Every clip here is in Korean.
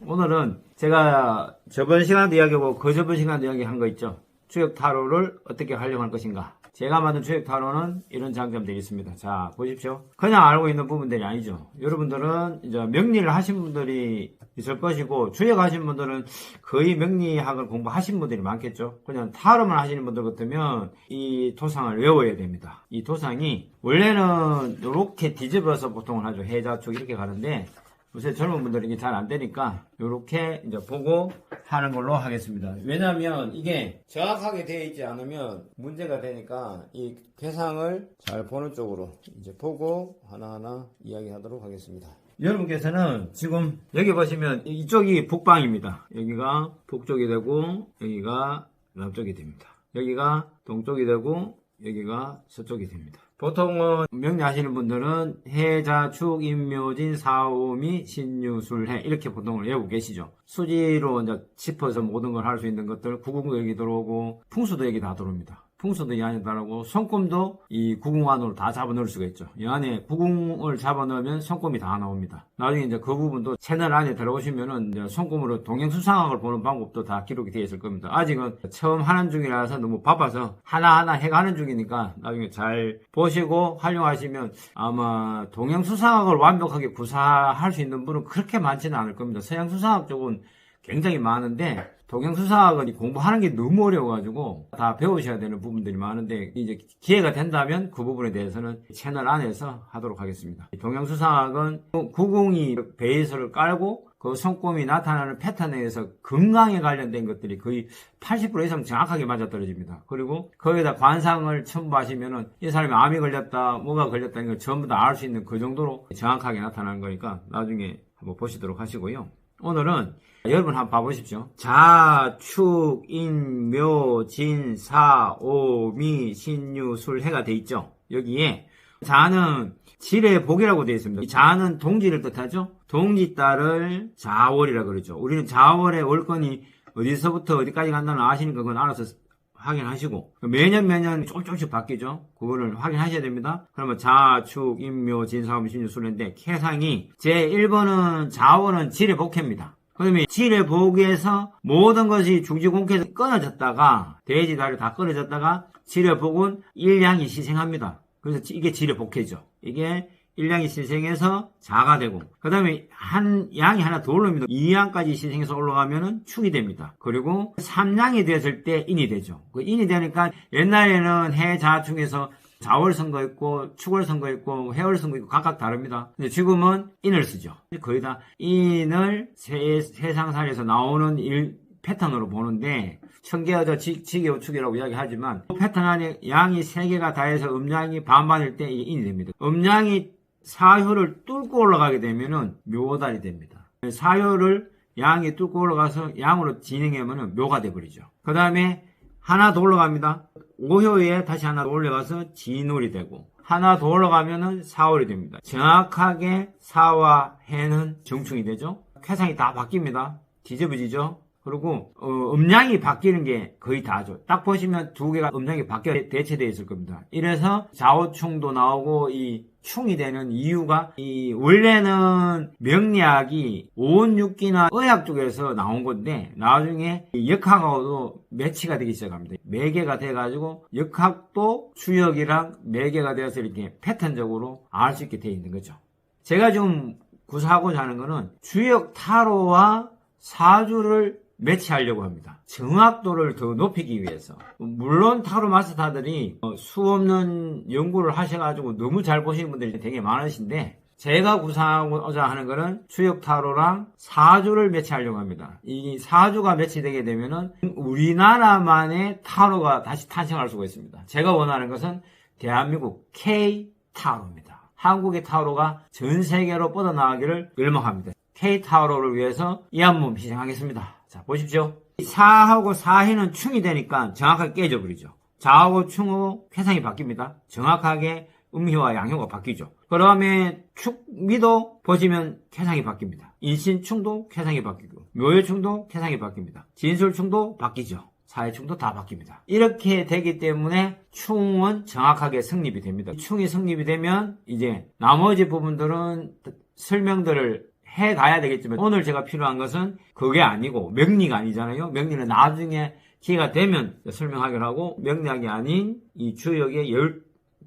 오늘은 제가 저번 시간도 이야기하고 그저번 시간도 이야기한 거 있죠. 추역 타로를 어떻게 활용할 것인가. 제가 만든 추역 타로는 이런 장점들이 있습니다. 자, 보십시오. 그냥 알고 있는 부분들이 아니죠. 여러분들은 이제 명리를 하신 분들이 있을 것이고, 추역하신 분들은 거의 명리학을 공부하신 분들이 많겠죠. 그냥 타로만 하시는 분들 같으면 이 토상을 외워야 됩니다. 이 토상이 원래는 이렇게 뒤집어서 보통 하죠. 해자축 이렇게 가는데, 요새 젊은 분들은 이게 잘 안 되니까 이렇게 이제 보고 하는 걸로 하겠습니다. 왜냐하면 이게 정확하게 되어 있지 않으면 문제가 되니까 이 괴상을 잘 보는 쪽으로 이제 보고 하나하나 이야기하도록 하겠습니다. 여러분께서는 지금 여기 보시면 이쪽이 북방입니다. 여기가 북쪽이 되고 여기가 남쪽이 됩니다. 여기가 동쪽이 되고 여기가 서쪽이 됩니다. 보통은 명리하시는 분들은 해자축 임묘진 사오미 신유술해 이렇게 보통 외우고 계시죠. 수지로 이제 짚어서 모든 걸 할 수 있는 것들, 구궁도 여기 들어오고 풍수도 여기 다 들어옵니다. 풍수도 이 안에 들어오고 손금도 이 구궁 안으로 다 잡아넣을 수가 있죠. 이 안에 구궁을 잡아넣으면 손금이 다 나옵니다. 나중에 이제 그 부분도 채널 안에 들어오시면은 이제 손금으로 동영수상학을 보는 방법도 다 기록이 되어 있을 겁니다. 아직은 처음 하는 중이라서 너무 바빠서 하나하나 해가는 중이니까 나중에 잘 보시고 활용하시면 아마 동영수상학을 완벽하게 구사할 수 있는 분은 그렇게 많지는 않을 겁니다. 서양수상학 쪽은 굉장히 많은데 동영수상학은 공부하는 게 너무 어려워가지고 다 배우셔야 되는 부분들이 많은데 이제 기회가 된다면 그 부분에 대해서는 채널 안에서 하도록 하겠습니다. 동영수상학은 구궁이 베이스를 깔고 그 손금이 나타나는 패턴에 의해서 건강에 관련된 것들이 거의 80% 이상 정확하게 맞아떨어집니다. 그리고 거기에다 관상을 첨부하시면은 이 사람이 암이 걸렸다, 뭐가 걸렸다는 걸 전부 다 알 수 있는 그 정도로 정확하게 나타나는 거니까 나중에 한번 보시도록 하시고요. 오늘은 여러분 한번 봐보십시오. 자, 축, 인, 묘, 진, 사, 오, 미, 신유, 술, 해가 돼 있죠. 여기에 자는 질의 복이라고 되어 있습니다. 이 자는 동지를 뜻하죠. 동지 딸을 자월이라 그러죠. 우리는 자월의 월권이 어디서부터 어디까지 간다는 아시니까 그건 알아서 확인하시고 매년 조금씩 바뀌죠. 그거를 확인하셔야 됩니다. 그러면 자, 축, 인묘, 진사오미, 신유, 술인데 해상이 제1번은 자월은 질의 복해입니다. 그러면 질의 복에서 모든 것이 중지공캐에서 끊어졌다가 돼지 다리 다 끊어졌다가 질의 복은 일양이 시생합니다. 그래서 이게 질의 복해죠. 이게 일양이 시생해서 자가 되고 그 다음에 한 양이 하나 더 올라옵니다. 2양까지 시생해서 올라가면은 축이 됩니다. 그리고 3양이 됐을 때 인이 되죠. 그 인이 되니까 옛날에는 해자축에서 자월 선거 있고 축월 선거 있고 해월 선거 있고 각각 다릅니다. 근데 지금은 인을 쓰죠. 거의 다 인을 세상살에서 나오는 패턴으로 보는데 천개어저 지개우축이라고 이야기하지만 그 패턴 안에 양이 3개가 다해서 음양이 반반일 때 이게 인이 됩니다. 음양이 사효를 뚫고 올라가게 되면은 묘달이 됩니다. 사효를 양이 뚫고 올라가서 양으로 진행하면은 묘가 돼버리죠. 그 다음에 하나 더 올라갑니다. 5효에 다시 하나 더 올라가서 진월이 되고 하나 더 올라가면은 사월이 됩니다. 정확하게 사와 해는 정충이 되죠. 쾌상이 다 바뀝니다. 뒤집어지죠. 그리고 음양이 바뀌는 게 거의 다죠. 딱 보시면 2개가 음양이 바뀌어 대체되어 있을 겁니다. 이래서 좌우충도 나오고 이 충이 되는 이유가 이 원래는 명리학이 오운육기나 의학 쪽에서 나온 건데 나중에 역학하고도 매치가 되기 시작합니다. 매개가 돼가지고 역학도 추역이랑 매개가 되어서 이렇게 패턴적으로 알 수 있게 되어 있는 거죠. 제가 좀 구사하고자 하는 거는 주역 타로와 사주를 매치하려고 합니다. 정확도를 더 높이기 위해서. 물론 타로 마스터들이 수없는 연구를 하셔가지고 너무 잘 보시는 분들이 되게 많으신데 제가 구상하고자 하는 거는 추역 타로랑 사주를 매치하려고 합니다. 이 사주가 매치되게 되면은 우리나라만의 타로가 다시 탄생할 수가 있습니다. 제가 원하는 것은 대한민국 K 타로입니다. 한국의 타로가 전 세계로 뻗어나가기를 열망합니다. K 타로를 위해서 이 한 몸 희생하겠습니다. 자, 보십시오. 사하고 사해는 충이 되니까 정확하게 깨져버리죠. 자하고 충하고 쾌상이 바뀝니다. 정확하게 음효와 양효가 바뀌죠. 그 다음에 축미도 보시면 쾌상이 바뀝니다. 인신충도 쾌상이 바뀌고 묘해충도 쾌상이 바뀝니다. 진술충도 바뀌죠. 사해충도 다 바뀝니다. 이렇게 되기 때문에 충은 정확하게 성립이 됩니다. 충이 성립이 되면 이제 나머지 부분들은 설명들을 해가야 되겠지만 오늘 제가 필요한 것은 그게 아니고 명리가 아니잖아요. 명리는 나중에 기회가 되면 설명하기로 하고 명리학이 아닌 이 주역의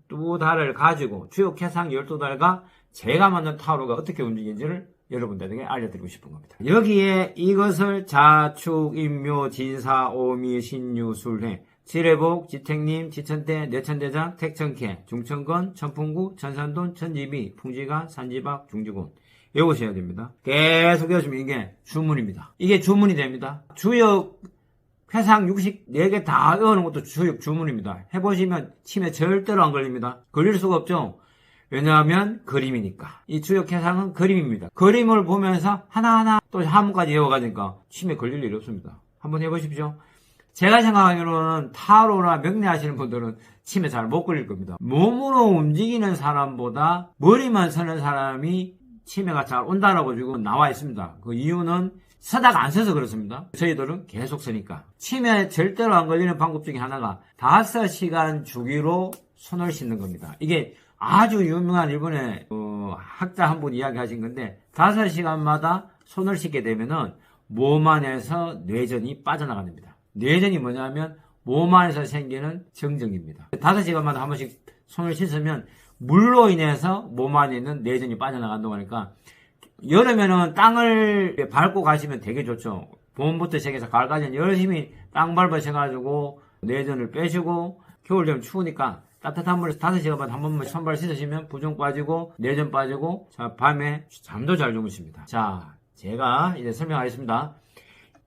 12달을 가지고 주역 해상 12달과 제가 만든 타로가 어떻게 움직이는지를 여러분들에게 알려드리고 싶은 겁니다. 여기에 이것을 자축, 인묘, 진사, 오미, 신유, 술회, 지례복, 지택님, 지천대, 내천대장, 택천캐, 중천건, 천풍구, 천산돈, 천지비, 풍지가, 산지박, 중지곤 외우셔야 됩니다. 계속 외우시면 이게 주문입니다. 이게 주문이 됩니다. 주역 회상 64개 다 외우는 것도 주역 주문입니다. 해보시면 치매 절대로 안 걸립니다. 걸릴 수가 없죠. 왜냐하면 그림이니까. 이 주역 해상은 그림입니다. 그림을 보면서 하나하나 또 한문까지 외워가니까 치매 걸릴 일이 없습니다. 한번 해보십시오. 제가 생각하기로는 타로나 명리 하시는 분들은 치매 잘 못 걸릴 겁니다. 몸으로 움직이는 사람보다 머리만 서는 사람이 치매가 잘 온다라고 지금 나와 있습니다. 그 이유는 서다가 안 서서 그렇습니다. 저희들은 계속 서니까. 치매 절대로 안 걸리는 방법 중에 하나가 5시간 주기로 손을 씻는 겁니다. 이게 아주 유명한 일본의 학자 한 분이 이야기하신 건데 5시간마다 손을 씻게 되면은 몸 안에서 뇌전이 빠져나갑니다. 뇌전이 뭐냐면 몸 안에서 생기는 정전입니다. 5시간마다 한 번씩 손을 씻으면 물로 인해서 몸 안에 있는 뇌전이 빠져나간다고 하니까 여름에는 땅을 밟고 가시면 되게 좋죠. 봄부터 시작해서 가을까지 열심히 땅 밟으셔가지고 뇌전을 빼시고 겨울 되면 추우니까 따뜻한 물에서 5시간마다 한 번만 손발 씻으시면 부종 빠지고 뇌전 빠지고 자 밤에 잠도 잘 주무십니다. 자 제가 이제 설명하겠습니다.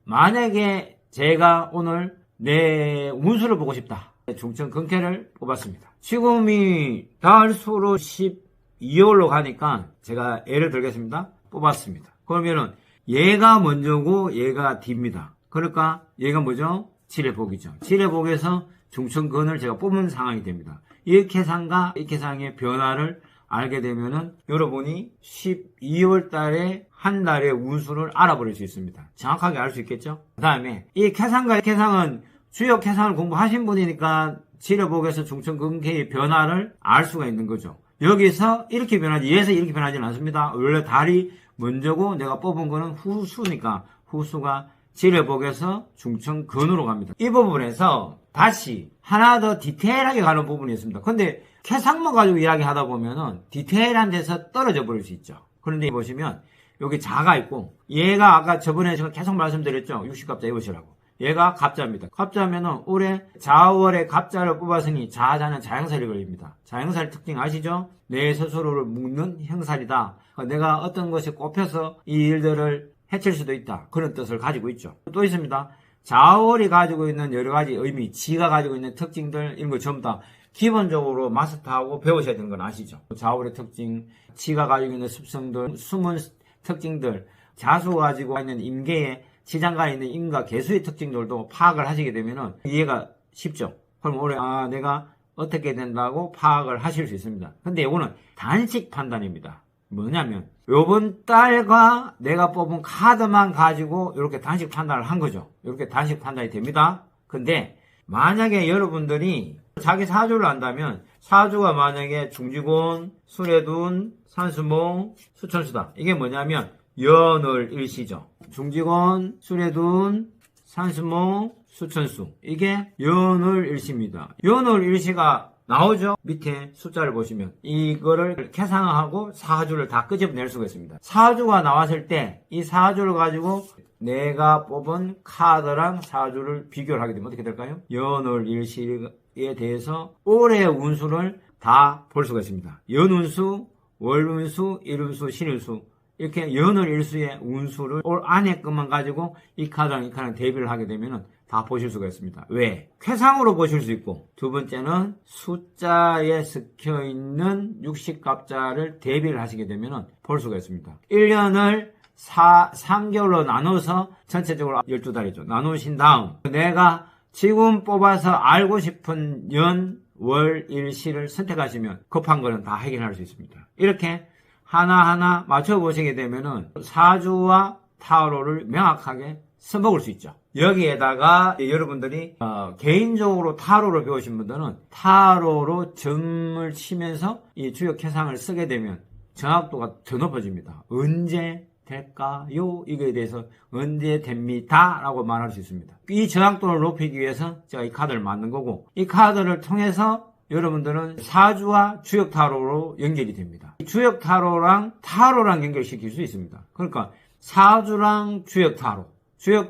만약에 제가 오늘 내 운수를 보고 싶다. 중천 근캐를 뽑았습니다. 지금이 달수로 12월로 가니까 제가 예를 들겠습니다. 뽑았습니다. 그러면은 얘가 먼저고 얘가 뒤입니다. 그러니까 얘가 뭐죠? 지뢰복이죠. 지뢰복에서 중천근을 제가 뽑은 상황이 됩니다. 이 계산과 이 계산의 변화를 알게 되면은 여러분이 12월 달에 한 달의 운수를 알아버릴 수 있습니다. 정확하게 알 수 있겠죠? 그 다음에 이 계산과 계산은 주역 계산을 공부하신 분이니까 지뢰복에서 중천근계의 변화를 알 수가 있는 거죠. 여기서 이렇게 변하지 얘에서 이렇게 변하지는 않습니다. 원래 달이 먼저고 내가 뽑은 거는 후수니까 후수가 지뢰복에서 중천근으로 갑니다. 이 부분에서 다시 하나 더 디테일하게 가는 부분이 있습니다. 근데 계산만 가지고 이야기하다 보면은 디테일한 데서 떨어져 버릴 수 있죠. 그런데 보시면 여기 자가 있고 얘가 아까 저번에 제가 계속 말씀드렸죠. 60갑자 해보시라고. 얘가 갑자입니다. 갑자면은 올해 자월에 갑자를 뽑았으니 자자는 자형살이 걸립니다. 자형살 특징 아시죠? 내 스스로를 묶는 형살이다. 내가 어떤 것이 꼽혀서 이 일들을 해칠 수도 있다. 그런 뜻을 가지고 있죠. 또 있습니다. 자월이 가지고 있는 여러 가지 의미, 지가 가지고 있는 특징들 이런 거 전부 다 기본적으로 마스터하고 배우셔야 되는 건 아시죠? 자월의 특징, 지가 가지고 있는 습성들, 숨은 특징들, 자수가 가지고 있는 임계의 지장간에 있는 임과 개수의 특징들도 파악을 하시게 되면은 이해가 쉽죠. 그럼 올해 내가 어떻게 된다고 파악을 하실 수 있습니다. 근데 이거는 단식 판단입니다. 뭐냐면 요번 달과 내가 뽑은 카드만 가지고 이렇게 단식 판단을 한 거죠. 이렇게 단식 판단이 됩니다. 근데 만약에 여러분들이 자기 사주를 안다면 사주가 만약에 중지곤, 수레둔, 산수몽, 수천수다. 이게 뭐냐면 연을 일시죠. 중지곤, 수레둔, 산수몽, 수천수. 이게 연을 일시입니다. 연을 일시가 나오죠? 밑에 숫자를 보시면 이거를 계산하고 사주를 다 끄집어낼 수가 있습니다. 사주가 나왔을 때 이 사주를 가지고 내가 뽑은 카드랑 사주를 비교를 하게 되면 어떻게 될까요? 연월 일시에 대해서 올해의 운수를 다 볼 수가 있습니다. 연운수, 월운수, 일운수, 신운수 이렇게 연월 일수의 운수를 올 안에 것만 가지고 이 카드랑 이 카드랑 대비를 하게 되면 다 보실 수가 있습니다. 왜? 쾌상으로 보실 수 있고 두 번째는 숫자에 적혀있는 60갑자를 대비를 하시게 되면 볼 수가 있습니다. 1년을 3개월로 나눠서 전체적으로 12달이죠. 나누신 다음 내가 지금 뽑아서 알고 싶은 연, 월, 일, 시를 선택하시면 급한 거는 다 해결할 수 있습니다. 이렇게 하나하나 맞춰보시게 되면은 사주와 타로를 명확하게 써먹을 수 있죠. 여기에다가 여러분들이 개인적으로 타로를 배우신 분들은 타로로 점을 치면서 이 주역 해상을 쓰게 되면 정확도가 더 높아집니다. 언제 될까요? 이거에 대해서 언제 됩니다 라고 말할 수 있습니다. 이 저항도를 높이기 위해서 제가 이 카드를 만든 거고, 이 카드를 통해서 여러분들은 사주와 주역 타로로 연결이 됩니다. 주역 타로랑 연결시킬 수 있습니다. 그러니까 사주랑 주역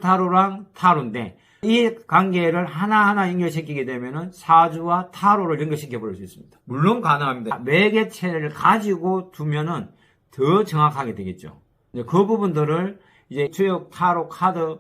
타로랑 타로인데, 이 관계를 하나하나 연결시키게 되면은 사주와 타로를 연결시켜 버릴 수 있습니다. 물론 가능합니다. 매개체를 가지고 두면은 더 정확하게 되겠죠. 그 부분들을 이제 주역 타로 카드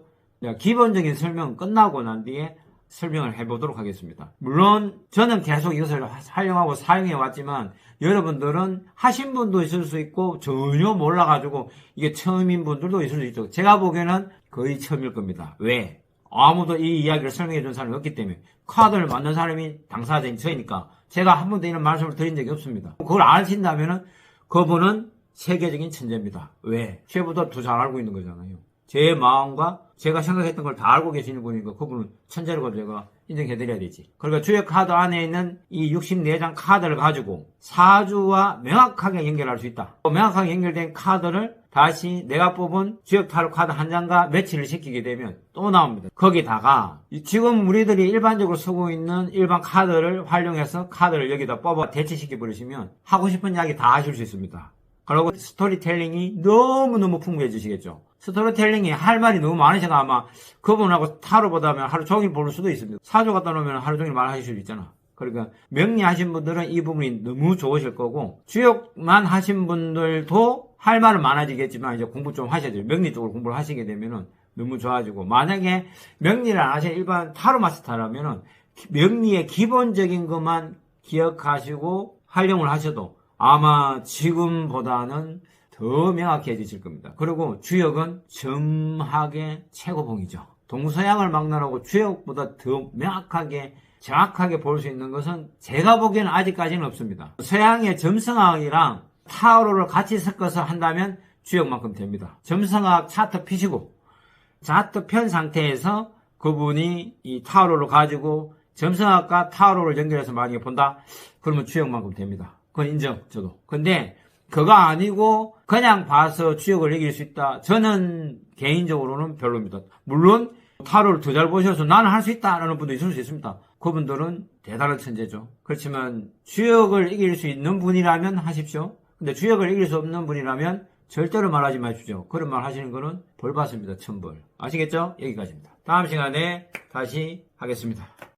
기본적인 설명은 끝나고 난 뒤에 설명을 해보도록 하겠습니다. 물론 저는 계속 이것을 활용하고 사용해 왔지만 여러분들은 하신 분도 있을 수 있고 전혀 몰라가지고 이게 처음인 분들도 있을 수 있죠. 제가 보기에는 거의 처음일 겁니다. 왜? 아무도 이 이야기를 설명해 준 사람이 없기 때문에. 카드를 만든 사람이 당사자인 저니까 제가 한 번도 이런 말씀을 드린 적이 없습니다. 그걸 아신다면은 그분은 세계적인 천재입니다. 왜? 저보다 더 잘 알고 있는 거잖아요. 제 마음과 제가 생각했던 걸 다 알고 계시는 분이니까 그분은 천재라고 제가 인정해드려야 되지. 그러니까 주역 카드 안에 있는 이 64장 카드를 가지고 사주와 명확하게 연결할 수 있다. 명확하게 연결된 카드를 다시 내가 뽑은 주역 타로 카드 한 장과 매치를 시키게 되면 또 나옵니다. 거기다가 지금 우리들이 일반적으로 쓰고 있는 일반 카드를 활용해서 카드를 여기다 뽑아 대체시켜 버리시면 하고 싶은 이야기 다 하실 수 있습니다. 그리고 스토리텔링이 너무너무 풍부해지시겠죠. 스토리텔링이 할 말이 너무 많으셔서 아마 그분하고 타로 보다 보면 하루 종일 볼 수도 있습니다. 사주 갖다 놓으면 하루 종일 말하실 수도 있잖아. 그러니까 명리하신 분들은 이 부분이 너무 좋으실 거고, 주역만 하신 분들도 할 말은 많아지겠지만 이제 공부 좀 하셔야 돼요. 명리 쪽으로 공부를 하시게 되면은 너무 좋아지고, 만약에 명리를 안 하시는 일반 타로 마스터라면은 명리의 기본적인 것만 기억하시고 활용을 하셔도 아마 지금보다는 더 명확해지실 겁니다. 그리고 주역은 점하게 최고봉이죠. 동서양을 막론하고 주역보다 더 명확하게 정확하게 볼 수 있는 것은 제가 보기에는 아직까지는 없습니다. 서양의 점성학이랑 타로를 같이 섞어서 한다면 주역만큼 됩니다. 점성학 차트 피시고 차트 편 상태에서 그분이 이 타로를 가지고 점성학과 타로를 연결해서 만약에 본다? 그러면 주역만큼 됩니다. 그건 인정, 저도. 근데 그거 아니고 그냥 봐서 주역을 이길 수 있다. 저는 개인적으로는 별로입니다. 물론 타로를 더 잘 보셔서 나는 할 수 있다라는 분도 있을 수 있습니다. 그분들은 대단한 천재죠. 그렇지만 주역을 이길 수 있는 분이라면 하십시오. 근데 주역을 이길 수 없는 분이라면 절대로 말하지 마십시오. 그런 말 하시는 거는 벌 받습니다. 천벌. 아시겠죠? 여기까지입니다. 다음 시간에 다시 하겠습니다.